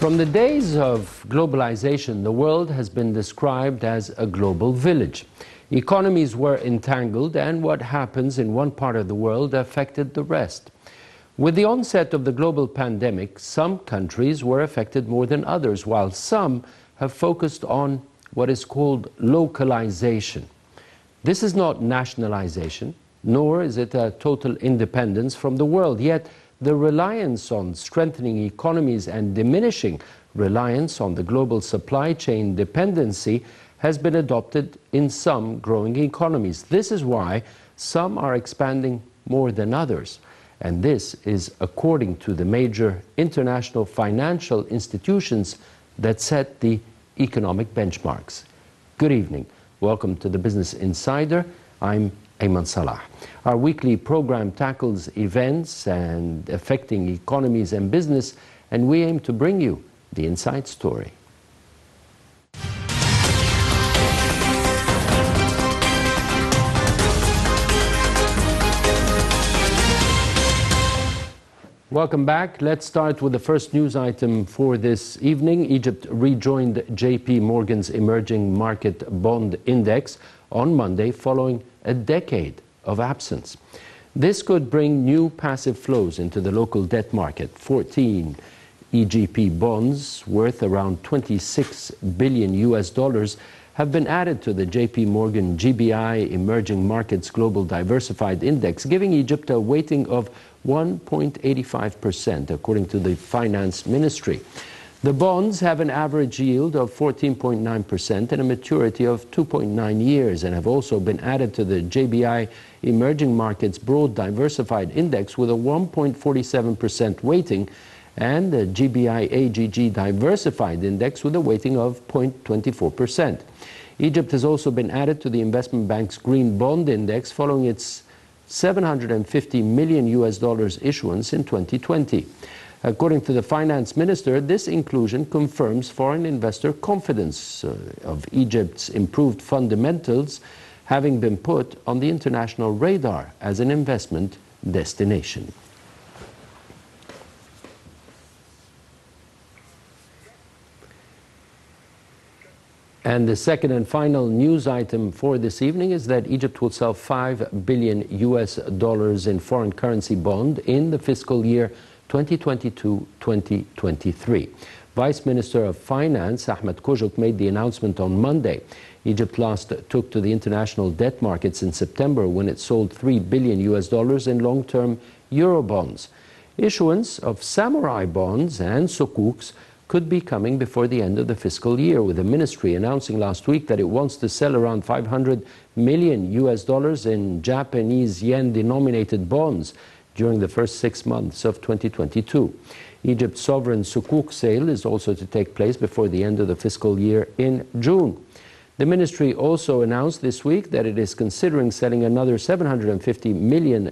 From the days of globalization, the world has been described as a global village. Economies were entangled, and what happens in one part of the world affected the rest. With the onset of the global pandemic, some countries were affected more than others, while some have focused on what is called localization. This is not nationalization, nor is it a total independence from the world, yet the reliance on strengthening economies and diminishing reliance on the global supply chain dependency has been adopted in some growing economies. This is why some are expanding more than others. And this is according to the major international financial institutions that set the economic benchmarks. Good evening. Welcome to the Business Insider. I'm Ayman Salah. Our weekly program tackles events and affecting economies and business, and we aim to bring you the inside story. Welcome back. Let's start with the first news item for this evening. Egypt rejoined JP Morgan's Emerging Market Bond Index on Monday following a decade of absence. This could bring new passive flows into the local debt market. 14 EGP bonds worth around $26 billion have been added to the JP Morgan GBI Emerging Markets Global Diversified Index, giving Egypt a weighting of 1.85%, according to the Finance Ministry. The bonds have an average yield of 14.9% and a maturity of 2.9 years, and have also been added to the JBI Emerging Markets Broad Diversified Index with a 1.47% weighting, and the GBI AGG Diversified Index with a weighting of 0.24%. Egypt has also been added to the Investment Bank's Green Bond Index following its $750 million issuance in 2020. According to the finance minister, this inclusion confirms foreign investor confidence of Egypt's improved fundamentals, having been put on the international radar as an investment destination. And the second and final news item for this evening is that Egypt will sell $5 billion in foreign currency bond in the fiscal year 2022-2023. Vice Minister of Finance Ahmed Kojuk made the announcement on Monday. Egypt last took to the international debt markets in September when it sold $3 billion in long-term euro bonds. Issuance of samurai bonds and sukuks could be coming before the end of the fiscal year, with the ministry announcing last week that it wants to sell around $500 million in Japanese yen-denominated bonds during the first 6 months of 2022. Egypt's sovereign sukuk sale is also to take place before the end of the fiscal year in June. The ministry also announced this week that it is considering selling another $750 million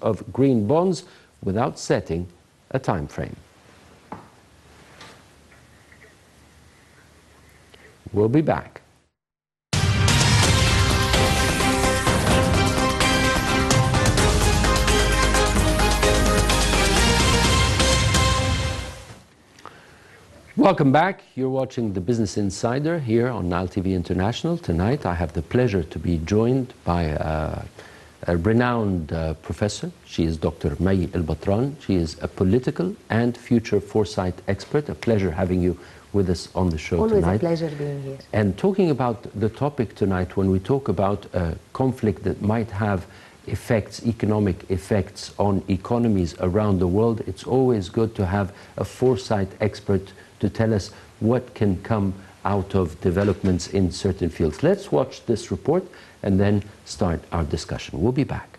of green bonds without setting a time frame. We'll be back. Welcome back. You're watching the Business Insider here on Nile TV International. Tonight I have the pleasure to be joined by a renowned professor. She is Dr. May Batran. She is a political and future foresight expert. A pleasure having you with us on the show tonight. Always a pleasure being here. And talking about the topic tonight, when we talk about a conflict that might have effects, economic effects on economies around the world, it's always good to have a foresight expert to tell us what can come out of developments in certain fields. Let's watch this report and then start our discussion. We'll be back.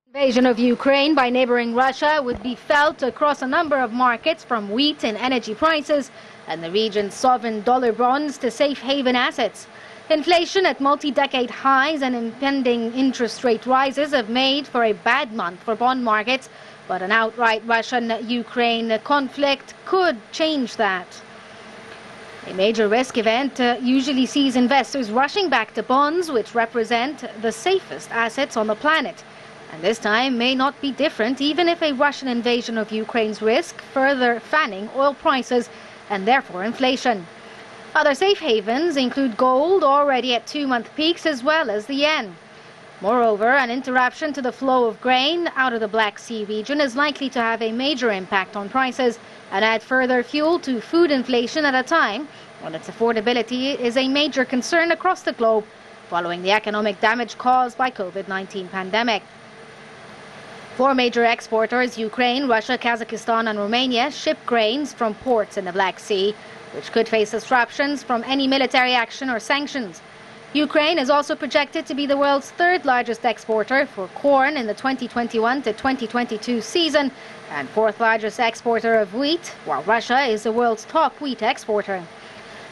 Invasion of Ukraine by neighboring Russia would be felt across a number of markets, from wheat and energy prices and the region's sovereign dollar bonds to safe haven assets. Inflation at multi-decade highs and impending interest rate rises have made for a bad month for bond markets, but an outright Russian-Ukraine conflict could change that. A major risk event usually sees investors rushing back to bonds, which represent the safest assets on the planet. And this time may not be different, even if a Russian invasion of Ukraine's risk further fanning oil prices and therefore inflation. Other safe havens include gold, already at 2-month peaks, as well as the yen. Moreover, an interruption to the flow of grain out of the Black Sea region is likely to have a major impact on prices and add further fuel to food inflation at a time when its affordability is a major concern across the globe following the economic damage caused by COVID-19 pandemic. 4 major exporters, Ukraine, Russia, Kazakhstan and Romania, ship grains from ports in the Black Sea, which could face disruptions from any military action or sanctions. Ukraine is also projected to be the world's 3rd largest exporter for corn in the 2021 to 2022 season and 4th largest exporter of wheat, while Russia is the world's top wheat exporter.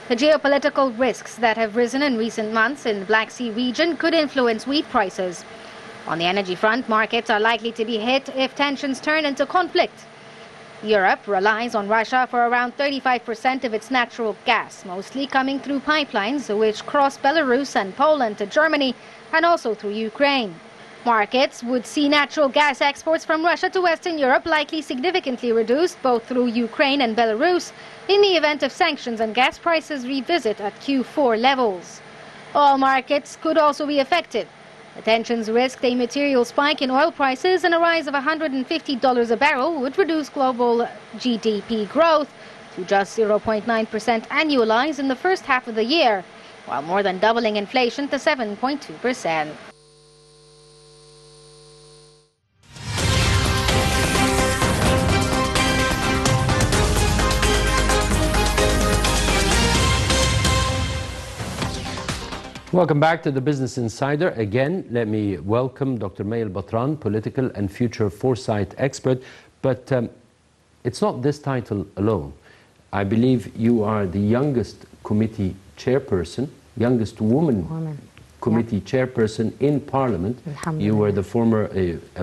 The geopolitical risks that have risen in recent months in the Black Sea region could influence wheat prices. On the energy front, markets are likely to be hit if tensions turn into conflict. Europe relies on Russia for around 35% of its natural gas, mostly coming through pipelines which cross Belarus and Poland to Germany and also through Ukraine. Markets would see natural gas exports from Russia to Western Europe likely significantly reduced both through Ukraine and Belarus in the event of sanctions and gas prices revisit at Q4 levels. Oil markets could also be affected. The tensions risked a material spike in oil prices, and a rise of $150 a barrel would reduce global GDP growth to just 0.9% annualized in the first half of the year, while more than doubling inflation to 7.2%. Welcome back to the Business Insider. Again, let me welcome Dr. Batran, political and future foresight expert. But it's not this title alone. I believe you are the youngest committee chairperson, youngest woman committee chairperson in Parliament. You were the former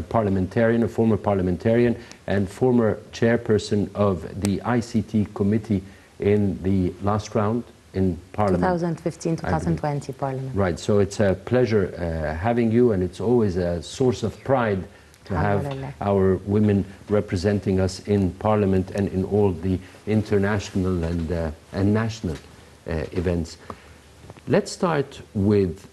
parliamentarian, a former parliamentarian, and former chairperson of the ICT committee in the last round in Parliament. 2015-2020 Parliament. Right, so it's a pleasure having you, and it's always a source of pride to have our women representing us in Parliament and in all the international and national events. Let's start with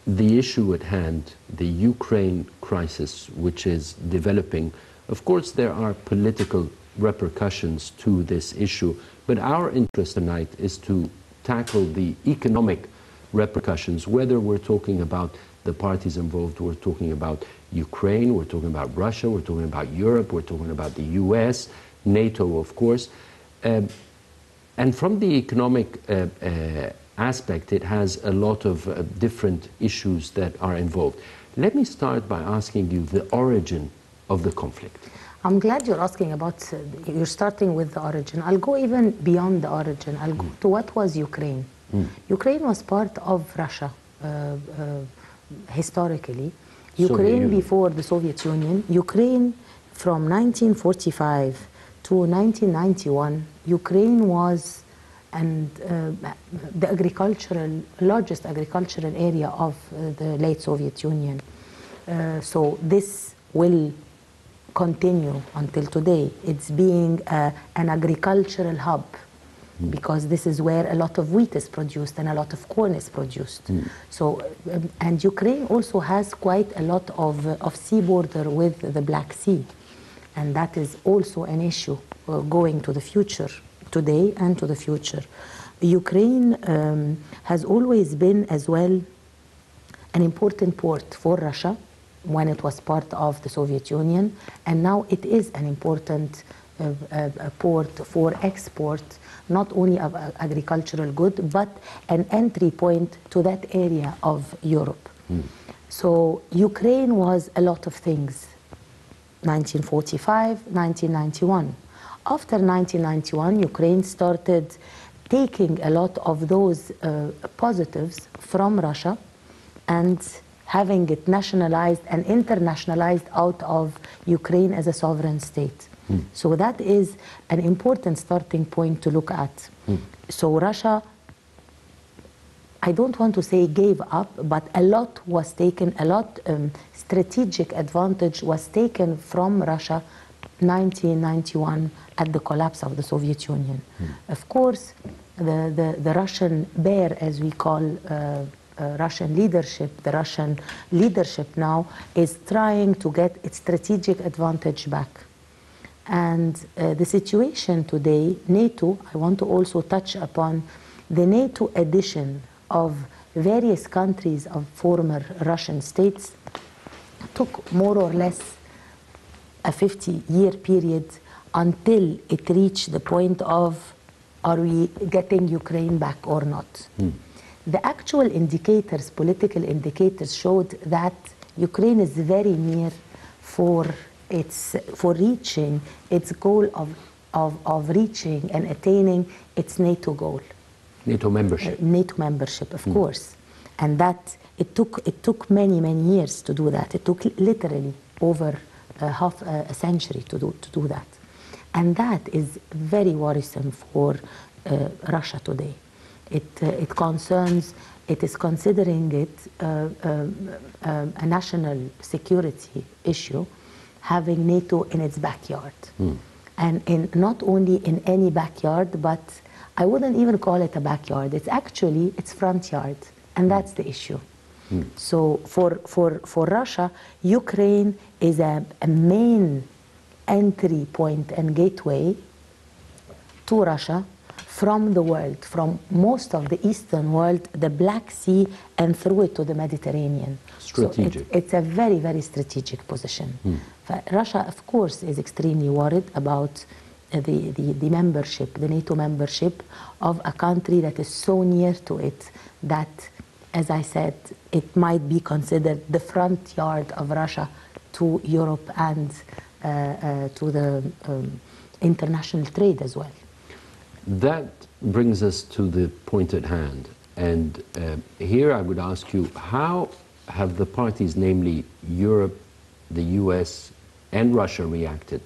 the issue at hand, the Ukraine crisis, which is developing. Of course, there are political repercussions to this issue, but our interest tonight is to tackle the economic repercussions, whether we're talking about the parties involved, we're talking about Ukraine, we're talking about Russia, we're talking about Europe, we're talking about the US, NATO, of course. And from the economic aspect, it has a lot of different issues that are involved. Let me start by asking you the origin of the conflict. I'm glad you're asking about, you're starting with the origin. I'll go even beyond the origin. I'll go to what was Ukraine. Ukraine was part of Russia historically. Ukraine before the Soviet Union. Ukraine from 1945 to 1991, Ukraine was the largest agricultural area of the late Soviet Union. So this will continue until today. It's being an agricultural hub because this is where a lot of wheat is produced and a lot of corn is produced. So, and Ukraine also has quite a lot of sea border with the Black Sea, and that is also an issue going to the future, today and to the future. Ukraine has always been as well an important port for Russia when it was part of the Soviet Union, and now it is an important port for export, not only of agricultural goods, but an entry point to that area of Europe. So Ukraine was a lot of things. 1945, 1991. After 1991, Ukraine started taking a lot of those positives from Russia and having it nationalized and internationalized out of Ukraine as a sovereign state. So that is an important starting point to look at. So Russia I don't want to say gave up, but a lot was taken, strategic advantage was taken from Russia 1991 at the collapse of the Soviet Union. Of course, the Russian bear, as we call Russian leadership, the Russian leadership now is trying to get its strategic advantage back. And the situation today, NATO, I want to also touch upon the NATO addition of various countries of former Russian states took more or less a 50-year period until it reached the point of, are we getting Ukraine back or not? The actual indicators, political indicators, showed that Ukraine is very near for reaching its goal of reaching and attaining its NATO goal. NATO membership. NATO membership, of course. And that, it took many, many years to do that. It took literally over half a century to do that. And that is very worrisome for Russia today. It concerns, it is considering it a national security issue, having NATO in its backyard. And not only in any backyard, but I wouldn't even call it a backyard. It's actually its front yard, and that's the issue. So for Russia, Ukraine is a main entry point and gateway to Russia from the world, from most of the Eastern world, the Black Sea, and through it to the Mediterranean. Strategic. So it's a very, very strategic position. Russia, of course, is extremely worried about the membership, the NATO membership of a country that is so near to it that, as I said, it might be considered the front yard of Russia to Europe and to the international trade as well. That brings us to the point at hand. And here I would ask you, how have the parties, namely Europe, the US, and Russia, reacted?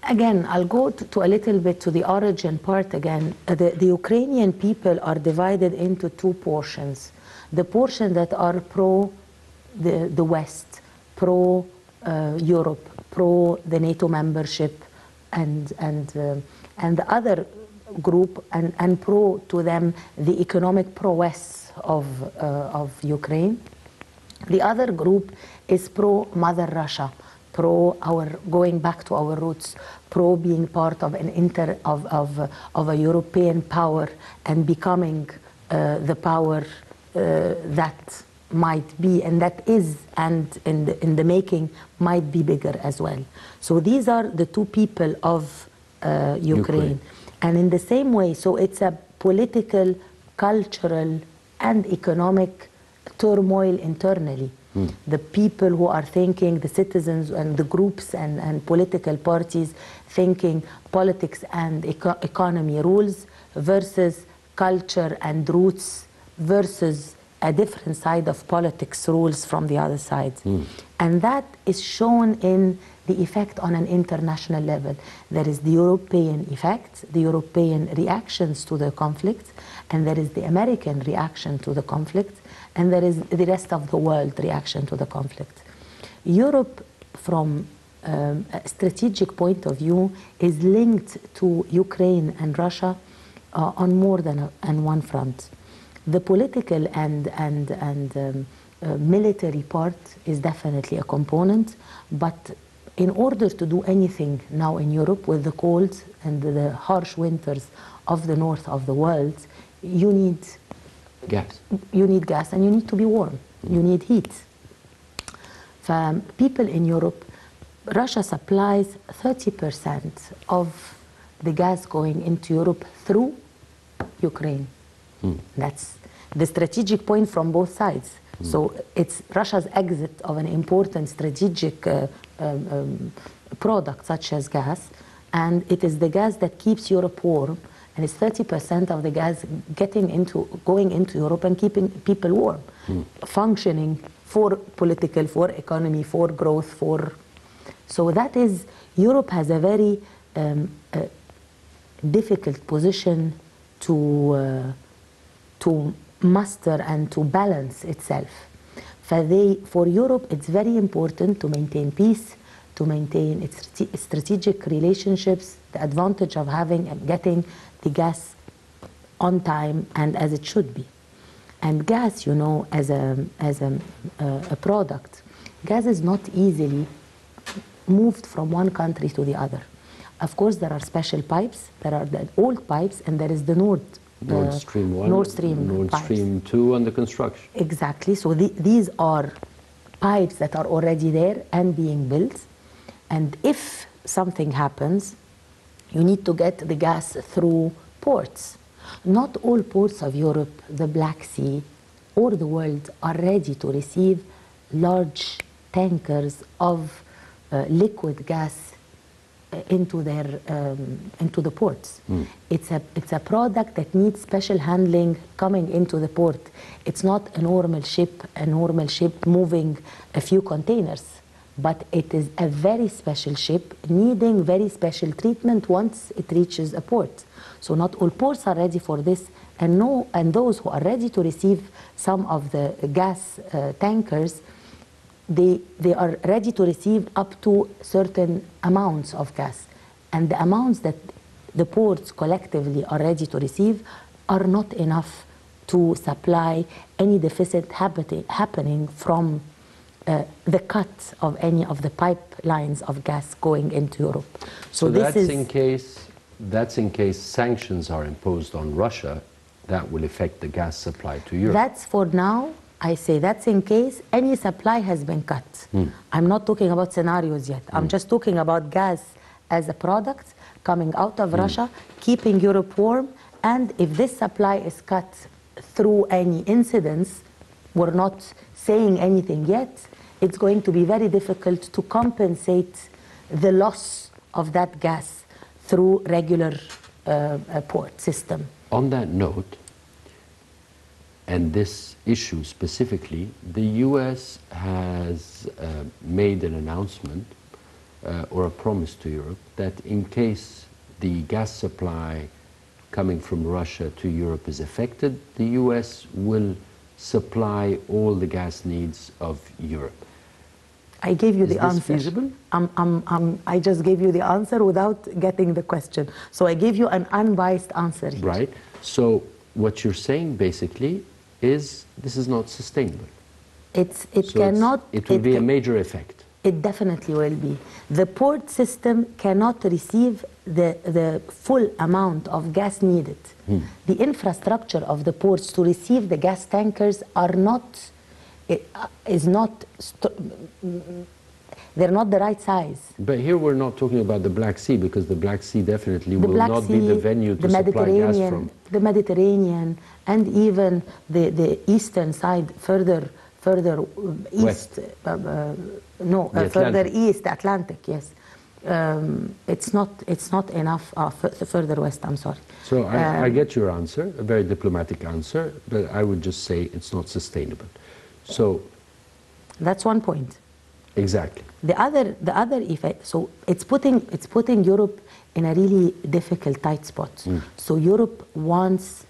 Again, I'll go to a little bit to the origin part again. The Ukrainian people are divided into two portions. The portion that are pro the West, pro Europe, pro the NATO membership, and the other group, and pro to them the economic prowess of Ukraine. The other group is pro Mother Russia, pro our going back to our roots, pro being part of of a European power and becoming the power that might be, and that is, and in the making might be bigger as well. So these are the two people of Ukraine. And in the same way, so it's a political, cultural, and economic turmoil internally. The people who are thinking, the citizens and the groups and political parties thinking politics and economy rules versus culture and roots versus a different side of politics rules from the other side. And that is shown in the effect on an international level. There is the European effect, the European reactions to the conflict, and there is the American reaction to the conflict, and there is the rest of the world reaction to the conflict. Europe, from a strategic point of view, is linked to Ukraine and Russia on more than one front. The political and military part is definitely a component, but in order to do anything now in Europe with the cold and the harsh winters of the north of the world, you need gas. You need gas, and you need to be warm. You need heat. People in Europe, Russia supplies 30% of the gas going into Europe through Ukraine. That's the strategic point from both sides. So it's Russia's exit of an important strategic product such as gas, and it is the gas that keeps Europe warm, and it's 30% of the gas going into Europe and keeping people warm, functioning for political, for economy, for growth, so that is, Europe has a very difficult position to muster and to balance itself. For Europe, it's very important to maintain peace, to maintain its strategic relationships, the advantage of having and getting the gas on time and as it should be. And gas, you know, as a product, gas is not easily moved from one country to the other. Of course, there are special pipes. There are the old pipes, and there is the Nord Stream 1, Nord Stream Nord pipes. Stream 2 under construction. Exactly. So these are pipes that are already there and being built. And if something happens, you need to get the gas through ports. Not all ports of Europe, the Black Sea, or the world are ready to receive large tankers of liquid gas into the ports. It's a product that needs special handling coming into the port. It's not a normal ship moving a few containers, but it is a very special ship needing very special treatment once it reaches a port. So not all ports are ready for this, and those who are ready to receive some of the gas tankers, they are ready to receive up to certain amounts of gas. And the amounts that the ports collectively are ready to receive are not enough to supply any deficit happening from the cut of any of the pipelines of gas going into Europe. So that's in case sanctions are imposed on Russia, that will affect the gas supply to Europe. That's for now. I say that's in case any supply has been cut. I'm not talking about scenarios yet. I'm just talking about gas as a product coming out of Russia, keeping Europe warm, and if this supply is cut through any incidents, we're not saying anything yet, it's going to be very difficult to compensate the loss of that gas through regular port system. On that note, and this issue specifically, the US has made an announcement or a promise to Europe that in case the gas supply coming from Russia to Europe is affected, the US will supply all the gas needs of Europe. I gave you the answer. Is this feasible? I just gave you the answer without getting the question. So I gave you an unbiased answer here. Right. So what you're saying basically is this is not sustainable. It will be a major effect. It definitely will be. The port system cannot receive the full amount of gas needed. The infrastructure of the ports to receive the gas tankers they're not the right size. But here we're not talking about the Black Sea, because the Black Sea definitely will not be the venue to supply gas from. The Mediterranean, and even the eastern side, further east, further east, the Atlantic, yes. It's not enough further west, I'm sorry. So I get your answer, a very diplomatic answer, but I would just say it's not sustainable. So that's one point. Exactly. The other effect, so it's putting Europe in a really difficult, tight spot. So Europe wants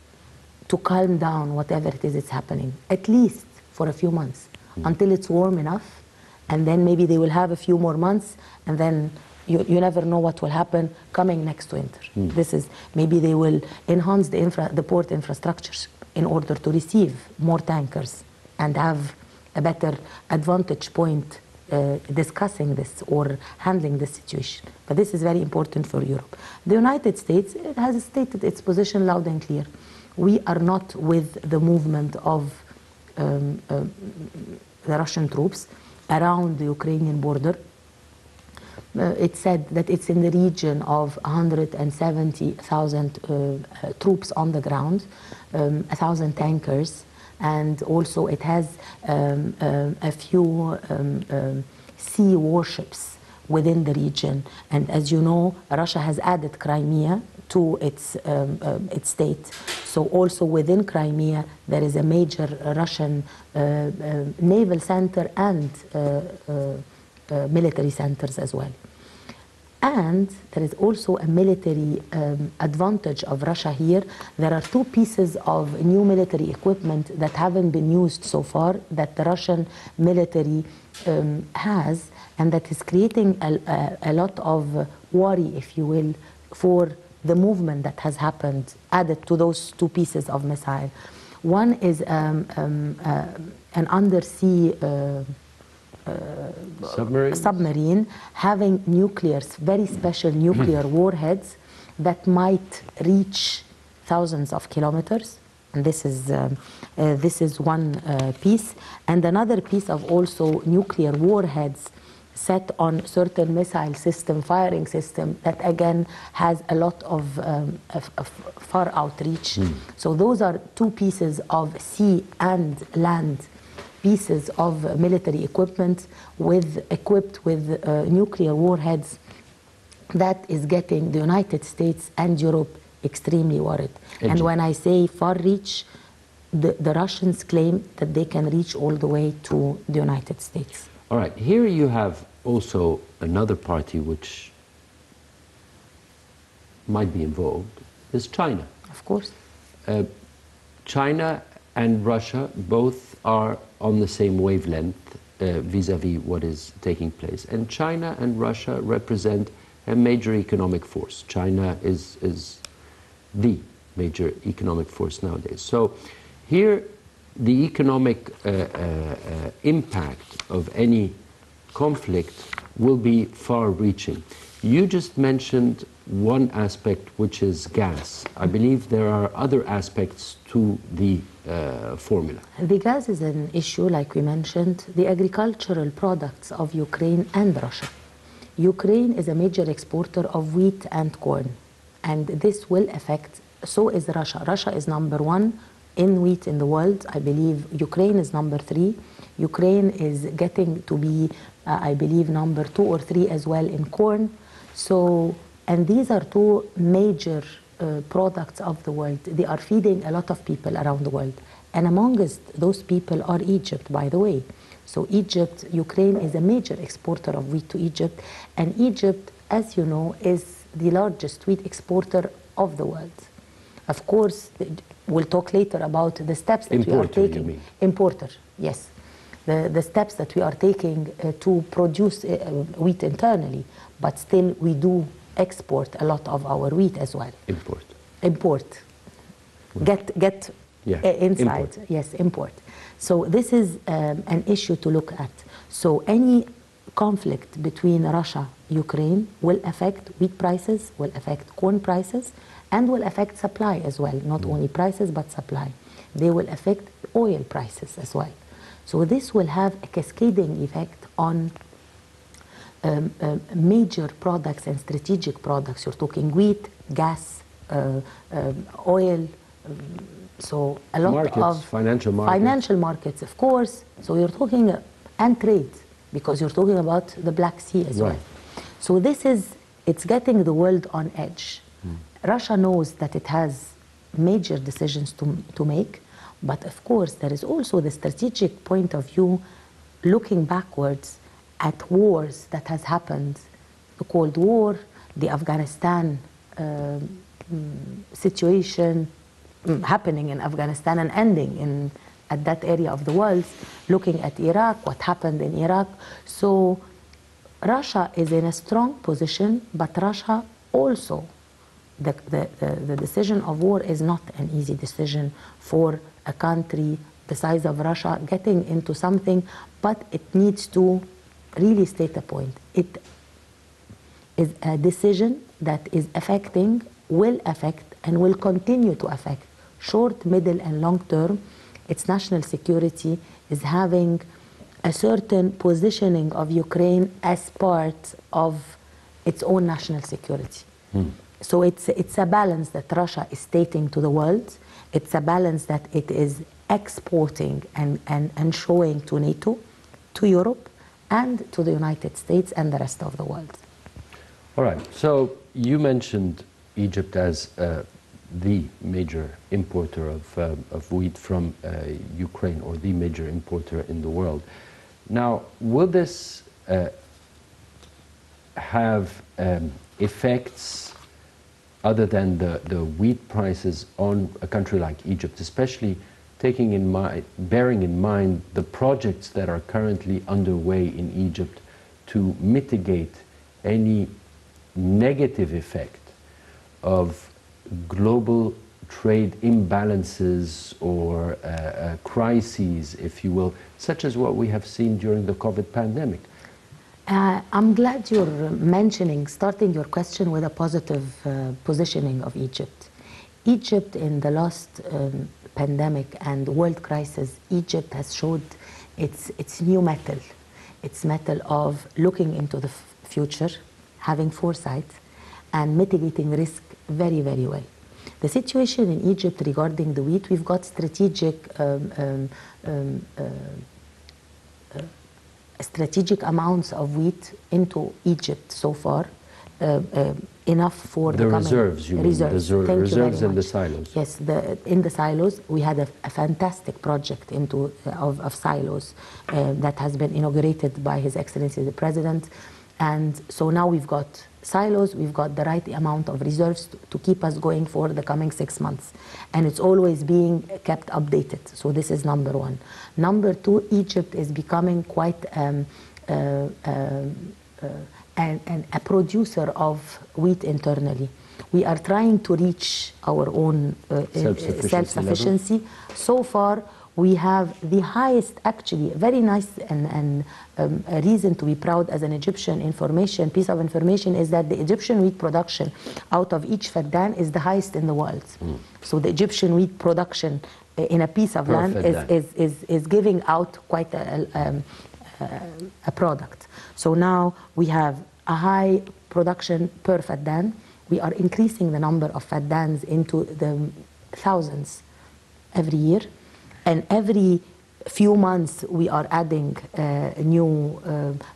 to calm down whatever it is that's happening, at least for a few months, until it's warm enough, and then maybe they will have a few more months, and then you never know what will happen coming next winter. This is, maybe they will enhance the port infrastructures in order to receive more tankers and have a better advantage point discussing this or handling this situation. But this is very important for Europe. The United States has stated its position loud and clear. We are not with the movement of the Russian troops around the Ukrainian border. It said that it's in the region of 170,000 troops on the ground, 1,000 tankers, and also it has a few sea warships within the region. And as you know, Russia has added Crimea to its state. So also within Crimea, there is a major Russian naval center and military centers as well. And there is also a military advantage of Russia here. There are two pieces of new military equipment that haven't been used so far that the Russian military has, and that is creating a lot of worry, if you will, for the movement that has happened added to those two pieces of missile. One is an undersea submarine having nuclears, very special nuclear warheads that might reach thousands of kilometers. And this is one piece. And another piece of also nuclear warheads set on certain missile system, firing system, that again has a lot of far outreach. So those are two pieces of sea and land pieces of military equipment equipped with nuclear warheads that is getting the United States and Europe extremely worried. And when I say far reach, the Russians claim that they can reach all the way to the United States. All right, here you have also another party which might be involved, is China. Of course. China and Russia both are on the same wavelength vis-à-vis what is taking place. And China and Russia represent a major economic force. China is the major economic force nowadays. So here the economic impact of any conflict will be far-reaching. You just mentioned one aspect, which is gas. I believe there are other aspects to the formula. The gas is an issue, like we mentioned, the agricultural products of Ukraine and Russia. Ukraine is a major exporter of wheat and corn, and this will affect, so is Russia. Russia is #1 in wheat in the world. I believe Ukraine is #3. Ukraine is getting to be, I believe, #2 or 3 as well in corn. So, and these are two major products of the world. They are feeding a lot of people around the world. And amongst those people are Egypt, by the way. So Egypt, Ukraine is a major exporter of wheat to Egypt. And Egypt, as you know, is the largest wheat exporter of the world. Of course, we'll talk later about the steps that we are taking. You mean? Importer, yes. The steps that we are taking to produce wheat internally, but still we do export a lot of our wheat as well. Import. Get inside. Import. Yes, import. So this is an issue to look at. So any conflict between Russia, Ukraine will affect wheat prices, will affect corn prices, and will affect supply as well. Not only prices, but supply. They will affect oil prices as well. So this will have a cascading effect on major products and strategic products. You're talking wheat, gas, oil, so a lot markets, of financial markets, of course. So you're talking and trade, because you're talking about the Black Sea as well. So it's getting the world on edge. Russia knows that it has major decisions to make, but of course there is also the strategic point of view, looking backwards at wars that has happened, the Cold War, the Afghanistan situation happening in Afghanistan and ending at that area of the world, looking at Iraq, what happened in Iraq. So Russia is in a strong position, but Russia also, the decision of war is not an easy decision for a country the size of Russia getting into something, but it needs to really state a point. It is a decision that is affecting, will affect, and will continue to affect short, middle, and long term. Its national security is having a certain positioning of Ukraine as part of its own national security. So it's a balance that Russia is stating to the world. It's a balance that it is exporting and showing to NATO, to Europe, and to the United States and the rest of the world. All right, so you mentioned Egypt as the major importer of wheat from Ukraine, or the major importer in the world. Now, will this have effects other than the wheat prices on a country like Egypt, especially bearing in mind the projects that are currently underway in Egypt to mitigate any negative effect of global trade imbalances or crises, if you will, such as what we have seen during the COVID pandemic? I'm glad you're starting your question with a positive positioning of Egypt. Egypt in the last pandemic and world crisis, Egypt has showed its new mettle. Its mettle of looking into the future, having foresight, and mitigating risk very, very well. The situation in Egypt regarding the wheat, we've got strategic amounts of wheat into Egypt so far, enough for the coming reserves. You mean the reserves in the silos? Yes, in the silos we had a fantastic project of silos that has been inaugurated by His Excellency the President, and so now we've got silos, we've got the right amount of reserves to keep us going for the coming 6 months, and it's always being kept updated. So this is number one. Number two, Egypt is becoming quite a producer of wheat internally. We are trying to reach our own self-sufficiency. So far, we have the highest, actually, very nice and a reason to be proud as an Egyptian piece of information is that the Egyptian wheat production out of each faddan is the highest in the world. So the Egyptian wheat production in a piece of land is giving out quite a product. So now we have a high production per faddan. We are increasing the number of faddans into the thousands every year. And every few months we are adding new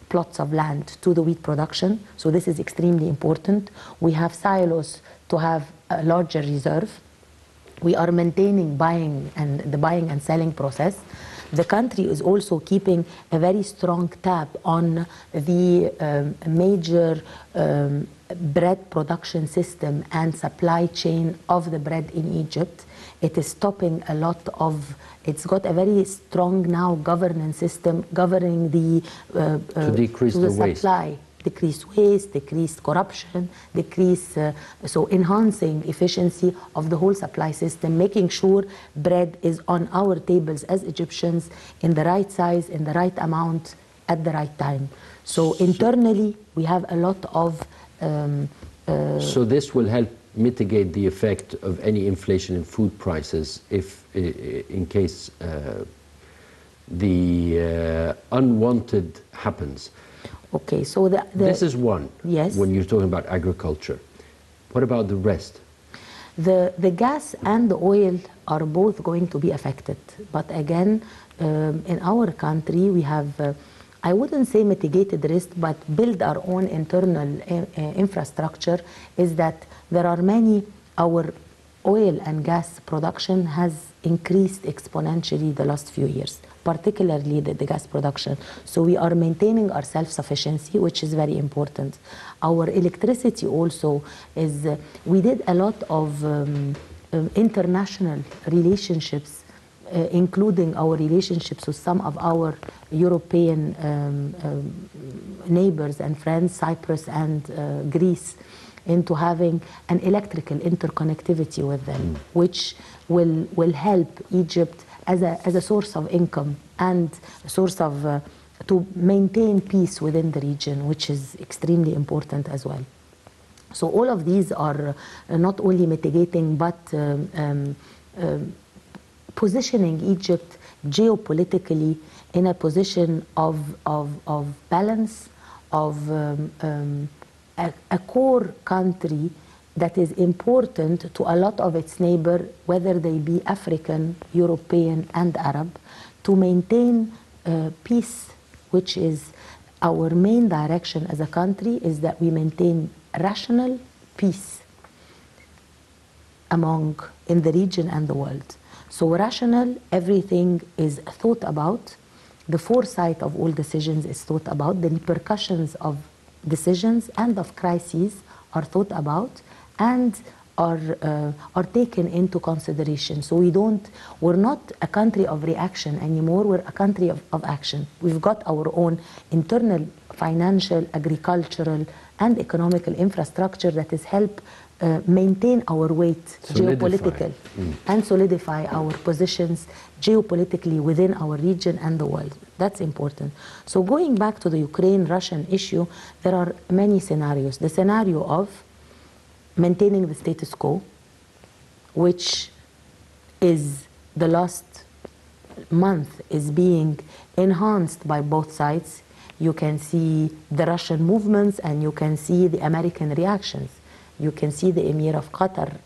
plots of land to the wheat production. So this is extremely important. We have silos to have a larger reserve. We are maintaining the buying and selling process. The country is also keeping a very strong tab on the major bread production system and supply chain of the bread in Egypt. It is stopping a lot of, it's got a very strong now governance system governing the to decrease the supply. waste. Decrease waste, decrease corruption, so enhancing efficiency of the whole supply system, making sure bread is on our tables as Egyptians in the right size, in the right amount, at the right time. So internally, we have a lot of... so this will help mitigate the effect of any inflation in food prices if, in case the unwanted happens. Okay, so this is one. Yes. When you're talking about agriculture, what about the rest? The gas and the oil are both going to be affected, but again, in our country we have, I wouldn't say mitigated risk, but build our own internal infrastructure. Is that there are our oil and gas production has increased exponentially the last few years, particularly the gas production. So we are maintaining our self-sufficiency, which is very important. Our electricity also is, we did a lot of international relationships, including our relationships with some of our European neighbors and friends, Cyprus and Greece, into having an electrical interconnectivity with them, which will help Egypt as a source of income and a source of to maintain peace within the region, which is extremely important as well. So all of these are not only mitigating but positioning Egypt geopolitically in a position of balance, of a core country that is important to a lot of its neighbors, whether they be African, European, and Arab, to maintain peace, which is our main direction as a country, is that we maintain rational peace in the region and the world. So rational, everything is thought about, the foresight of all decisions is thought about, the repercussions of decisions and of crises are thought about and are taken into consideration. So we're not a country of reaction anymore, we're a country of action. We've got our own internal financial, agricultural, and economical infrastructure that has helped maintain our weight geopolitical and solidify our positions geopolitically within our region and the world. That's important. So going back to the Ukraine-Russian issue, there are many scenarios. The scenario of maintaining the status quo, which is the last month is being enhanced by both sides. You can see the Russian movements and you can see the American reactions. You can see the Emir of Qatar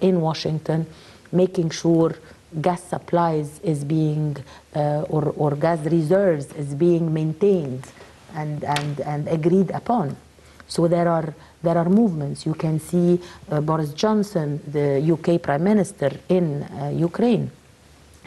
in Washington making sure gas supplies is being, or gas reserves is being maintained and agreed upon. So there are movements. You can see Boris Johnson, the UK Prime Minister, in Ukraine,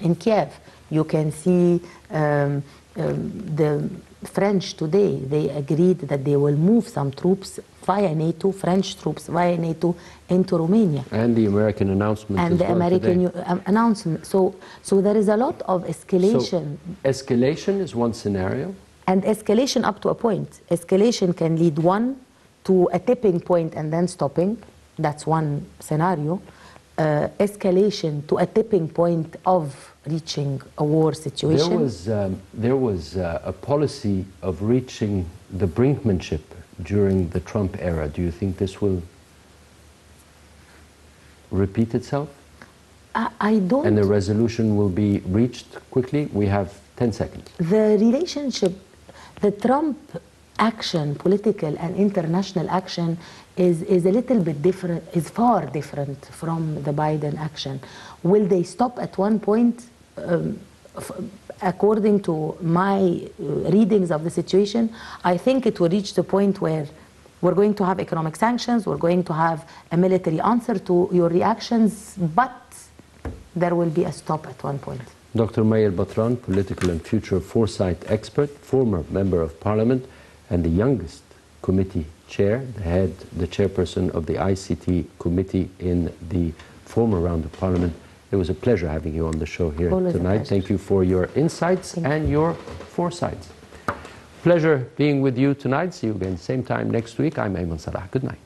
in Kiev. You can see the French today. They agreed that they will move some troops via NATO, French troops via NATO, into Romania. And the American announcement and the American announcement. So there is a lot of escalation. So escalation is one scenario. And escalation up to a point. Escalation can lead to a tipping point and then stopping. That's one scenario. Escalation to a tipping point of reaching a war situation. There was a policy of reaching the brinkmanship during the Trump era. Do you think this will repeat itself? I don't. And the resolution will be reached quickly? We have 10 seconds. The relationship, the Trump action, political and international action, is a little bit different, is far different from the Biden action. Will they stop at one point? According to my readings of the situation, I think it will reach the point where we're going to have economic sanctions, we're going to have a military answer to your reactions, but there will be a stop at one point. Dr. Mayer Batran, political and future foresight expert, former member of parliament, and the youngest committee chair, the chairperson of the ICT committee in the former round of parliament. It was a pleasure having you on the show here tonight. Thank you for your insights and your foresights. Pleasure being with you tonight. See you again same time next week. I'm Ayman Salah. Good night.